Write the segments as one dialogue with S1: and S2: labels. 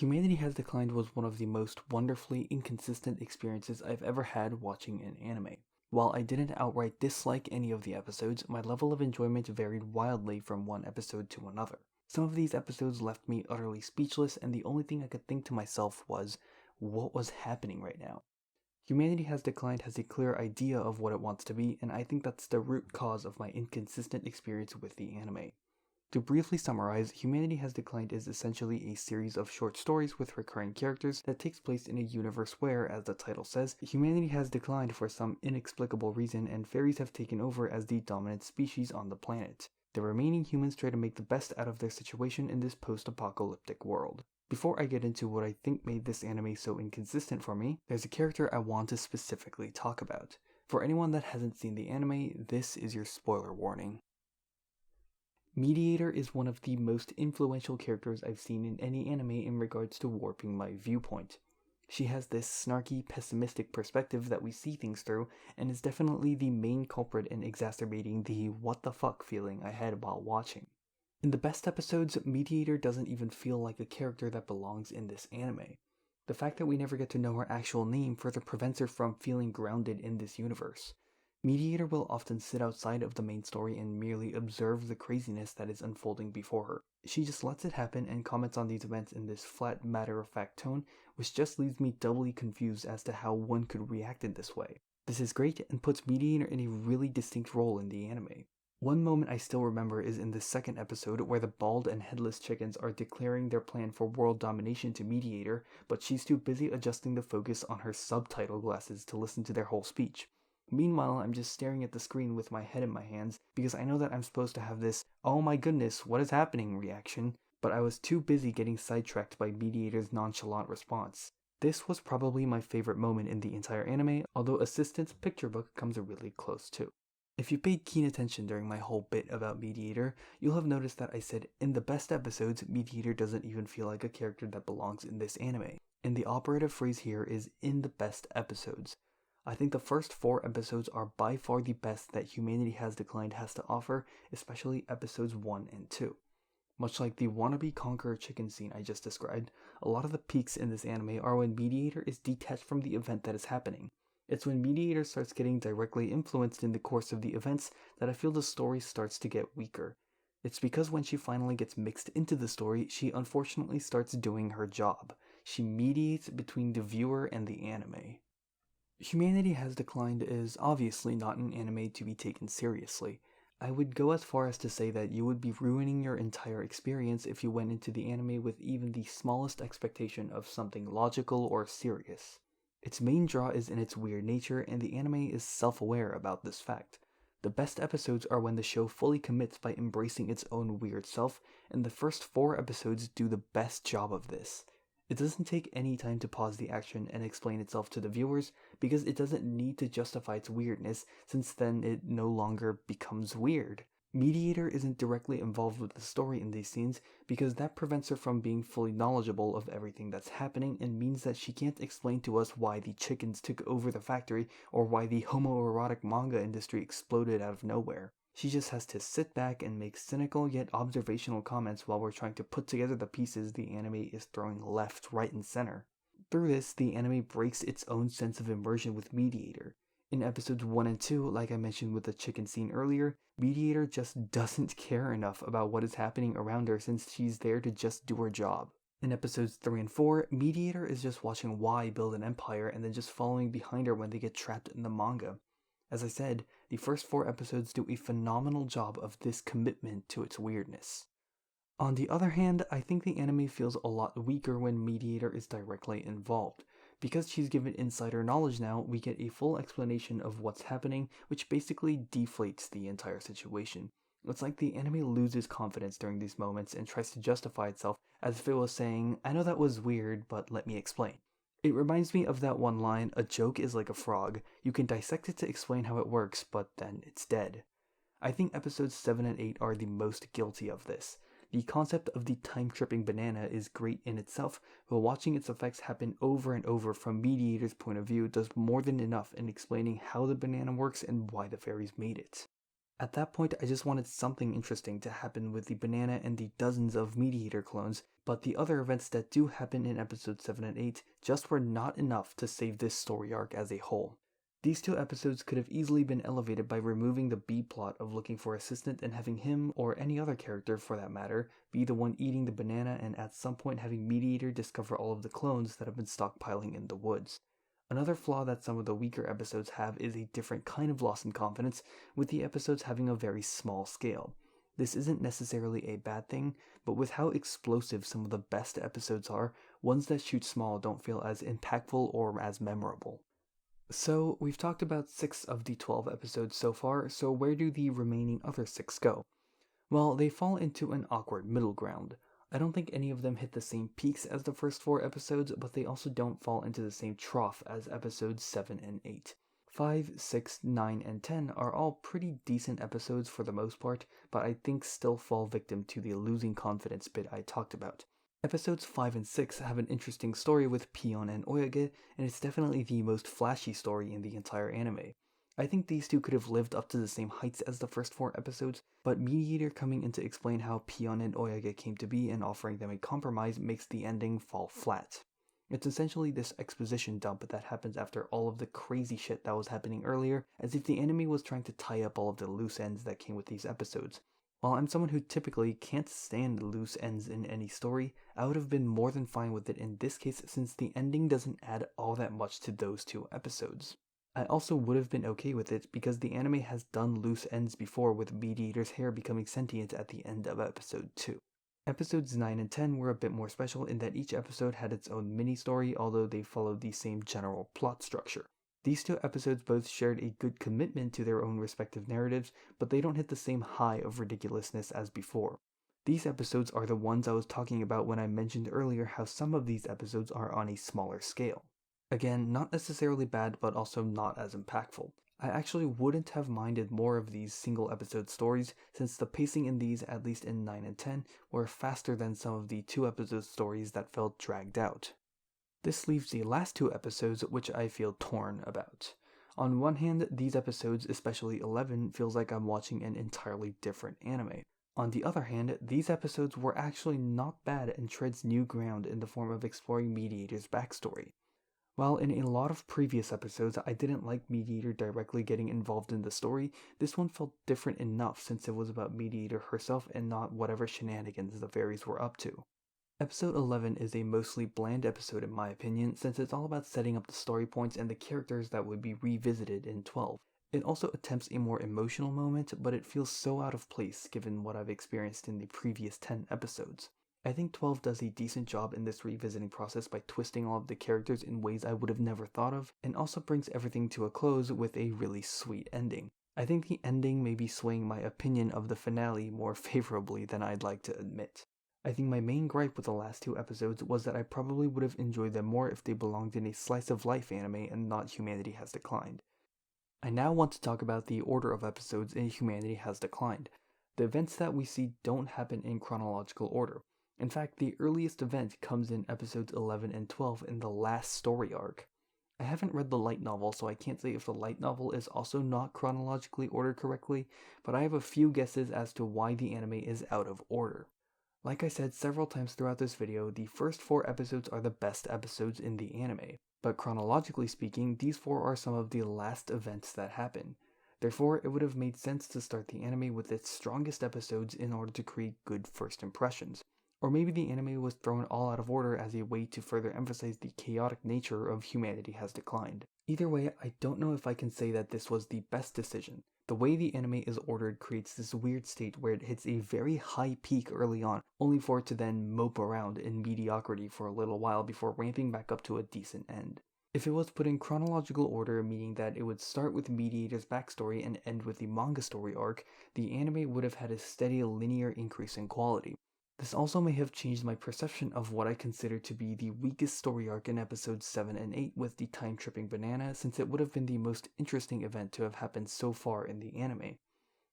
S1: Humanity Has Declined was one of the most wonderfully inconsistent experiences I've ever had watching an anime. While I didn't outright dislike any of the episodes, my level of enjoyment varied wildly from one episode to another. Some of these episodes left me utterly speechless, and the only thing I could think to myself was, what was happening right now? Humanity Has Declined has a clear idea of what it wants to be, and I think that's the root cause of my inconsistent experience with the anime. To briefly summarize, Humanity Has Declined is essentially a series of short stories with recurring characters that takes place in a universe where, as the title says, humanity has declined for some inexplicable reason and fairies have taken over as the dominant species on the planet. The remaining humans try to make the best out of their situation in this post-apocalyptic world. Before I get into what I think made this anime so inconsistent for me, there's a character I want to specifically talk about. For anyone that hasn't seen the anime, this is your spoiler warning. Mediator is one of the most influential characters I've seen in any anime in regards to warping my viewpoint. She has this snarky, pessimistic perspective that we see things through, and is definitely the main culprit in exacerbating the what the fuck feeling I had while watching. In the best episodes, Mediator doesn't even feel like a character that belongs in this anime. The fact that we never get to know her actual name further prevents her from feeling grounded in this universe. Mediator will often sit outside of the main story and merely observe the craziness that is unfolding before her. She just lets it happen and comments on these events in this flat, matter-of-fact tone, which just leaves me doubly confused as to how one could react in this way. This is great and puts Mediator in a really distinct role in the anime. One moment I still remember is in the second episode where the bald and headless chickens are declaring their plan for world domination to Mediator, but she's too busy adjusting the focus on her subtitle glasses to listen to their whole speech. Meanwhile, I'm just staring at the screen with my head in my hands because I know that I'm supposed to have this, oh my goodness, what is happening reaction, but I was too busy getting sidetracked by Mediator's nonchalant response. This was probably my favorite moment in the entire anime, although Assistant's picture book comes really close too. If you paid keen attention during my whole bit about Mediator, you'll have noticed that I said in the best episodes, Mediator doesn't even feel like a character that belongs in this anime. And the operative phrase here is in the best episodes. I think the first 4 episodes are by far the best that Humanity Has Declined has to offer, especially episodes 1 and 2. Much like the wannabe conqueror chicken scene I just described, a lot of the peaks in this anime are when Mediator is detached from the event that is happening. It's when Mediator starts getting directly influenced in the course of the events that I feel the story starts to get weaker. It's because when she finally gets mixed into the story, she unfortunately starts doing her job. She mediates between the viewer and the anime. Humanity Has Declined is obviously not an anime to be taken seriously. I would go as far as to say that you would be ruining your entire experience if you went into the anime with even the smallest expectation of something logical or serious. Its main draw is in its weird nature, and the anime is self-aware about this fact. The best episodes are when the show fully commits by embracing its own weird self, and the first 4 episodes do the best job of this. It doesn't take any time to pause the action and explain itself to the viewers, because it doesn't need to justify its weirdness, since then it no longer becomes weird. Mediator isn't directly involved with the story in these scenes, because that prevents her from being fully knowledgeable of everything that's happening and means that she can't explain to us why the chickens took over the factory or why the homoerotic manga industry exploded out of nowhere. She just has to sit back and make cynical yet observational comments while we're trying to put together the pieces the anime is throwing left, right, and center. Through this, the anime breaks its own sense of immersion with Mediator. In episodes 1 and 2, like I mentioned with the chicken scene earlier, Mediator just doesn't care enough about what is happening around her since she's there to just do her job. In episodes 3 and 4, Mediator is just watching Y build an empire and then just following behind her when they get trapped in the manga. As I said, the first 4 episodes do a phenomenal job of this commitment to its weirdness. On the other hand, I think the anime feels a lot weaker when Mediator is directly involved. Because she's given insider knowledge now, we get a full explanation of what's happening, which basically deflates the entire situation. It's like the anime loses confidence during these moments and tries to justify itself as if it was saying, I know that was weird, but let me explain. It reminds me of that one line, a joke is like a frog. You can dissect it to explain how it works, but then it's dead. I think episodes 7 and 8 are the most guilty of this. The concept of the time-tripping banana is great in itself, but watching its effects happen over and over from Mediator's point of view does more than enough in explaining how the banana works and why the fairies made it. At that point, I just wanted something interesting to happen with the banana and the dozens of Mediator clones, but the other events that do happen in episodes 7 and 8 just were not enough to save this story arc as a whole. These two episodes could have easily been elevated by removing the B-plot of looking for assistant and having him, or any other character for that matter, be the one eating the banana and at some point having Mediator discover all of the clones that have been stockpiling in the woods. Another flaw that some of the weaker episodes have is a different kind of loss in confidence, with the episodes having a very small scale. This isn't necessarily a bad thing, but with how explosive some of the best episodes are, ones that shoot small don't feel as impactful or as memorable. So, we've talked about 6 of the 12 episodes so far, so where do the remaining other 6 go? Well, they fall into an awkward middle ground. I don't think any of them hit the same peaks as the first 4 episodes, but they also don't fall into the same trough as episodes 7 and 8. 5, 6, 9, and 10 are all pretty decent episodes for the most part, but I think still fall victim to the losing confidence bit I talked about. Episodes 5 and 6 have an interesting story with Pion and Oyage, and it's definitely the most flashy story in the entire anime. I think these two could have lived up to the same heights as the first 4 episodes, but Mediator coming in to explain how Pion and Oyage came to be and offering them a compromise makes the ending fall flat. It's essentially this exposition dump that happens after all of the crazy shit that was happening earlier, as if the anime was trying to tie up all of the loose ends that came with these episodes. While I'm someone who typically can't stand loose ends in any story, I would have been more than fine with it in this case since the ending doesn't add all that much to those 2 episodes. I also would have been okay with it because the anime has done loose ends before with Mediator's hair becoming sentient at the end of episode 2. Episodes 9 and 10 were a bit more special in that each episode had its own mini-story, although they followed the same general plot structure. These 2 episodes both shared a good commitment to their own respective narratives, but they don't hit the same high of ridiculousness as before. These episodes are the ones I was talking about when I mentioned earlier how some of these episodes are on a smaller scale. Again, not necessarily bad, but also not as impactful. I actually wouldn't have minded more of these single episode stories, since the pacing in these, at least in 9 and 10, were faster than some of the 2 episode stories that felt dragged out. This leaves the last 2 episodes which I feel torn about. On one hand, these episodes, especially 11, feels like I'm watching an entirely different anime. On the other hand, these episodes were actually not bad and treads new ground in the form of exploring Mediator's backstory. While in a lot of previous episodes I didn't like Mediator directly getting involved in the story, this one felt different enough since it was about Mediator herself and not whatever shenanigans the fairies were up to. Episode 11 is a mostly bland episode in my opinion, since it's all about setting up the story points and the characters that would be revisited in 12. It also attempts a more emotional moment, but it feels so out of place given what I've experienced in the previous 10 episodes. I think 12 does a decent job in this revisiting process by twisting all of the characters in ways I would have never thought of, and also brings everything to a close with a really sweet ending. I think the ending may be swaying my opinion of the finale more favorably than I'd like to admit. I think my main gripe with the last 2 episodes was that I probably would have enjoyed them more if they belonged in a slice of life anime and not Humanity Has Declined. I now want to talk about the order of episodes in Humanity Has Declined. The events that we see don't happen in chronological order. In fact, the earliest event comes in episodes 11 and 12 in the last story arc. I haven't read the light novel, so I can't say if the light novel is also not chronologically ordered correctly, but I have a few guesses as to why the anime is out of order. Like I said several times throughout this video, the first 4 episodes are the best episodes in the anime, but chronologically speaking, these 4 are some of the last events that happen. Therefore, it would have made sense to start the anime with its strongest episodes in order to create good first impressions. Or maybe the anime was thrown all out of order as a way to further emphasize the chaotic nature of Humanity Has Declined. Either way, I don't know if I can say that this was the best decision. The way the anime is ordered creates this weird state where it hits a very high peak early on, only for it to then mope around in mediocrity for a little while before ramping back up to a decent end. If it was put in chronological order, meaning that it would start with Mediator's backstory and end with the manga story arc, the anime would have had a steady linear increase in quality. This also may have changed my perception of what I consider to be the weakest story arc in episodes 7 and 8 with the time-tripping banana, since it would have been the most interesting event to have happened so far in the anime.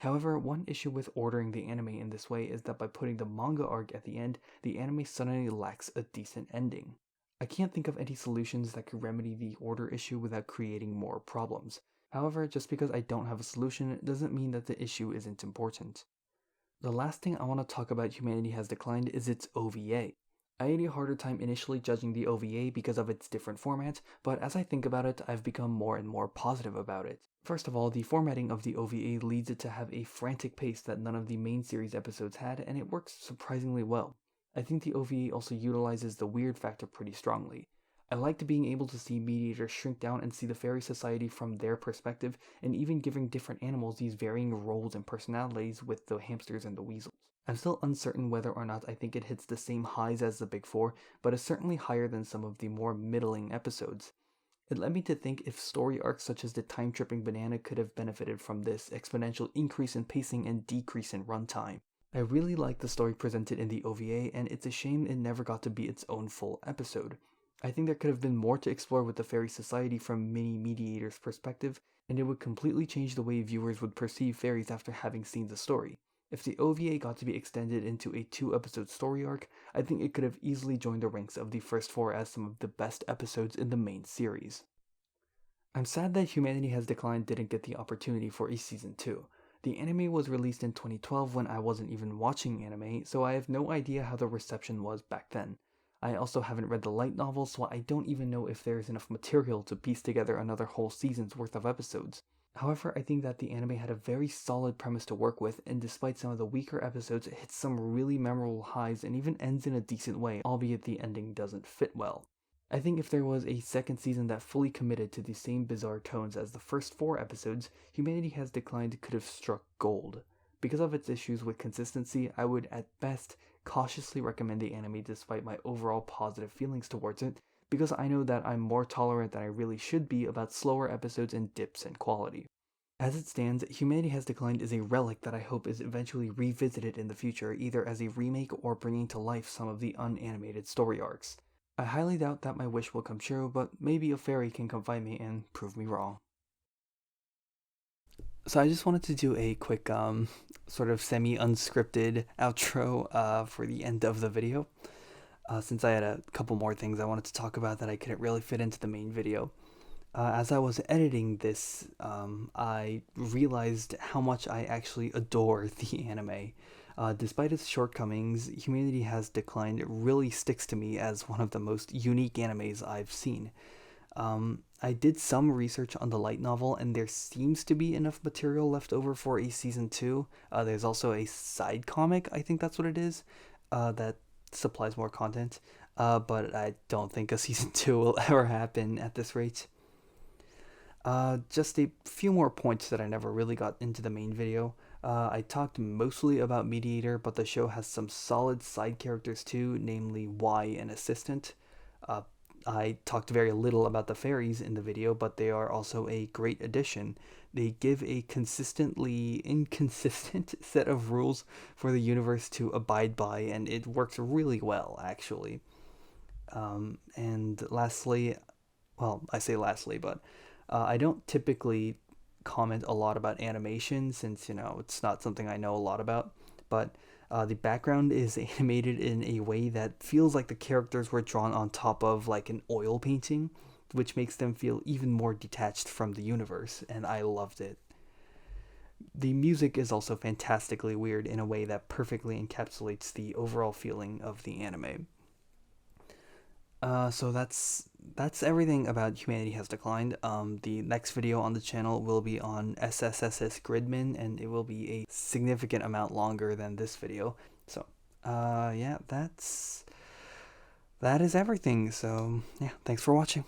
S1: However, one issue with ordering the anime in this way is that by putting the manga arc at the end, the anime suddenly lacks a decent ending. I can't think of any solutions that could remedy the order issue without creating more problems. However, just because I don't have a solution doesn't mean that the issue isn't important. The last thing I want to talk about Humanity Has Declined is its OVA. I had a harder time initially judging the OVA because of its different format, but as I think about it, I've become more and more positive about it. First of all, the formatting of the OVA leads it to have a frantic pace that none of the main series episodes had, and it works surprisingly well. I think the OVA also utilizes the weird factor pretty strongly. I liked being able to see Mediator shrink down and see the fairy society from their perspective, and even giving different animals these varying roles and personalities with the hamsters and the weasels. I'm still uncertain whether or not I think it hits the same highs as the Big Four, but is certainly higher than some of the more middling episodes. It led me to think if story arcs such as the time-tripping banana could have benefited from this exponential increase in pacing and decrease in runtime. I really like the story presented in the OVA, and it's a shame it never got to be its own full episode. I think there could have been more to explore with the fairy society from Mini Mediator's perspective, and it would completely change the way viewers would perceive fairies after having seen the story. If the OVA got to be extended into a 2-episode story arc, I think it could have easily joined the ranks of the first 4 as some of the best episodes in the main series. I'm sad that Humanity Has Declined didn't get the opportunity for a season 2. The anime was released in 2012 when I wasn't even watching anime, so I have no idea how the reception was back then. I also haven't read the light novel, so I don't even know if there is enough material to piece together another whole season's worth of episodes. However, I think that the anime had a very solid premise to work with, and despite some of the weaker episodes, it hits some really memorable highs and even ends in a decent way, albeit the ending doesn't fit well. I think if there was a second season that fully committed to the same bizarre tones as the first 4 episodes, Humanity Has Declined could have struck gold. Because of its issues with consistency, I would at best cautiously recommend the anime despite my overall positive feelings towards it, because I know that I'm more tolerant than I really should be about slower episodes and dips in quality. As it stands, Humanity Has Declined is a relic that I hope is eventually revisited in the future, either as a remake or bringing to life some of the unanimated story arcs. I highly doubt that my wish will come true, but maybe a fairy can come find me and prove me wrong. So I just wanted to do a quick sort of semi-unscripted outro for the end of the video. Since I had a couple more things I wanted to talk about that I couldn't really fit into the main video. As I was editing this, I realized how much I actually adore the anime. Despite its shortcomings, Humanity Has Declined really sticks to me as one of the most unique animes I've seen. I did some research on the light novel, and there seems to be enough material left over for a season 2. There's also a side comic, I think that's what it is, that supplies more content, but I don't think a season 2 will ever happen at this rate. Just a few more points that I never really got into the main video. I talked mostly about Mediator, but the show has some solid side characters too, namely Y and Assistant. I talked very little about the fairies in the video, but they are also a great addition. They give a consistently inconsistent set of rules for the universe to abide by, and it works really well, actually. And lastly, well, I say lastly, but I don't typically comment a lot about animation since, it's not something I know a lot about, but the background is animated in a way that feels like the characters were drawn on top of like an oil painting, which makes them feel even more detached from the universe, and I loved it. The music is also fantastically weird in a way that perfectly encapsulates the overall feeling of the anime. So that's everything about Humanity Has Declined. The next video on the channel will be on SSSS.Gridman, and it will be a significant amount longer than this video. So, yeah, that is everything. So, yeah, thanks for watching.